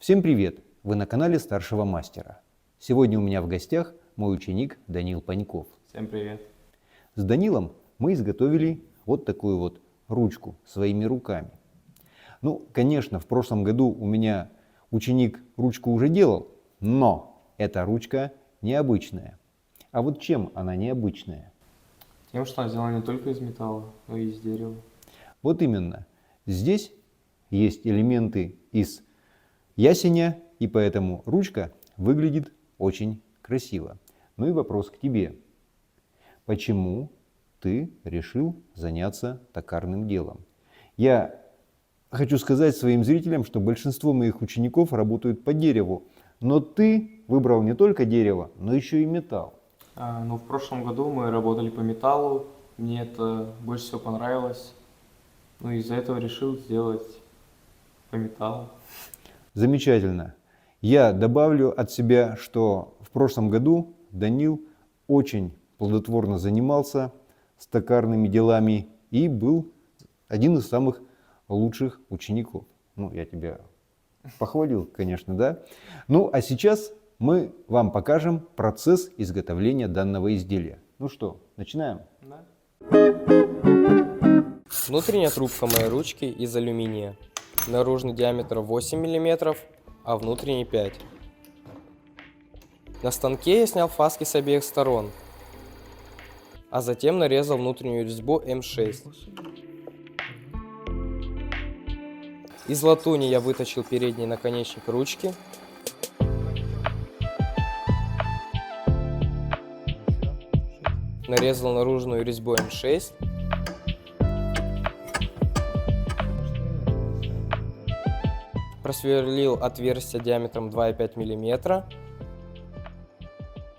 Всем привет! Вы на канале Старшего Мастера. Сегодня у меня в гостях мой ученик Данил Паньков. Всем привет! С Данилом мы изготовили вот такую вот ручку своими руками. Ну, конечно, в прошлом году у меня ученик ручку уже делал, но эта ручка необычная. А вот чем она необычная? Тем, что она сделана не только из металла, но и из дерева. Вот именно. Здесь есть элементы из ясеня, и поэтому ручка выглядит очень красиво. Ну и вопрос к тебе. Почему ты решил заняться токарным делом? Я хочу сказать своим зрителям, что большинство моих учеников работают по дереву, но ты выбрал не только дерево, но еще и металл. В прошлом году мы работали по металлу, мне это больше всего понравилось, из-за этого решил сделать по металлу. Замечательно. Я добавлю от себя, что в прошлом году Данил очень плодотворно занимался с токарными делами и был один из самых лучших учеников. Ну, я тебя похвалил, конечно, да? Ну, а сейчас мы вам покажем процесс изготовления данного изделия. Ну что, начинаем? Да. Внутренняя трубка моей ручки из алюминия. Наружный диаметр 8 мм, а внутренний 5. На станке я снял фаски с обеих сторон, а затем нарезал внутреннюю резьбу М6. Из латуни я вытащил передний наконечник ручки. Нарезал наружную резьбу М6. Просверлил отверстие диаметром 2,5 мм.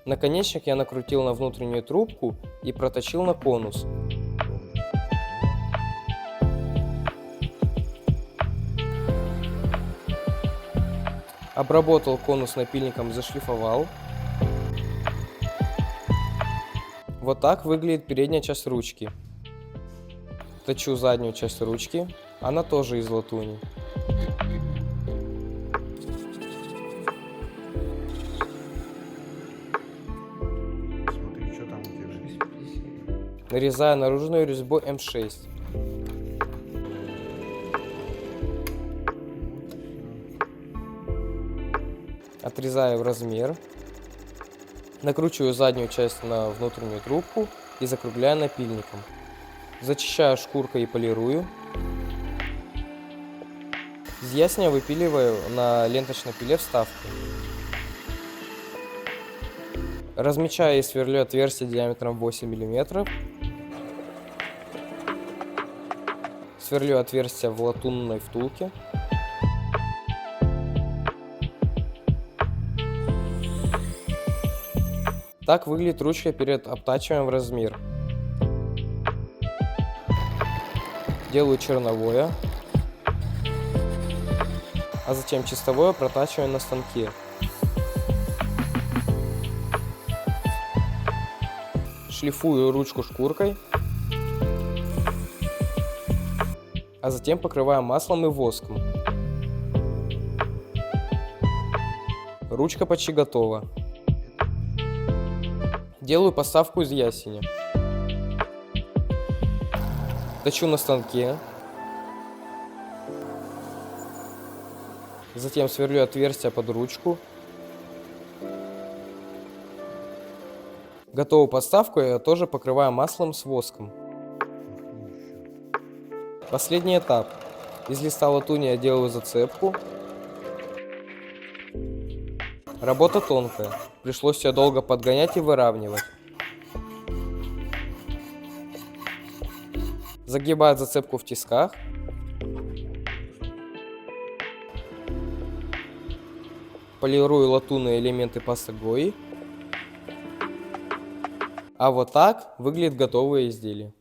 Наконечник я накрутил на внутреннюю трубку и проточил на конус. Обработал конус напильником, зашлифовал. Вот так выглядит передняя часть ручки. Точу заднюю часть ручки, она тоже из латуни. Смотри, что там у тебя. Нарезаю наружную резьбу М6. Отрезаю в размер. Накручиваю заднюю часть на внутреннюю трубку и закругляю напильником. Зачищаю шкуркой и полирую. Из ясеня выпиливаю на ленточной пиле вставку. Размечаю и сверлю отверстие диаметром 8 мм. Сверлю отверстие в латунной втулке. Так выглядит ручка перед обтачиванием в размер. Делаю черновое, а затем чистовое протачиваю на станке. Шлифую ручку шкуркой, а затем покрываю маслом и воском. Ручка почти готова. Делаю поставку из ясеня. Точу на станке. Затем сверлю отверстие под ручку. Готовую подставку я тоже покрываю маслом с воском. Последний этап. Из листа латуни я делаю зацепку. Работа тонкая. Пришлось ее долго подгонять и выравнивать. Загибаю зацепку в тисках. Полирую латунные элементы пасты Гои. А вот так выглядит готовое изделие.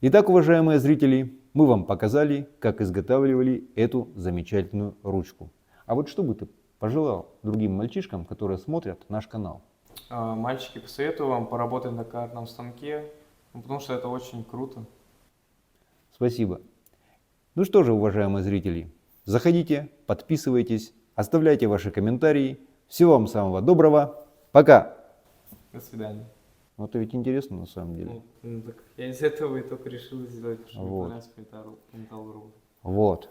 Итак, уважаемые зрители, мы вам показали, как изготавливали эту замечательную ручку. А вот что бы ты пожелал другим мальчишкам, которые смотрят наш канал? Мальчики, посоветую вам поработать на токарном станке, потому что это очень круто. Спасибо. Ну что же, уважаемые зрители, заходите, подписывайтесь, оставляйте ваши комментарии. Всего вам самого доброго. Пока! До свидания. Ну, это ведь интересно на самом деле. Ну, так я из этого и только решил сделать, потому что мне Вот. понравился по металлу работать. Вот.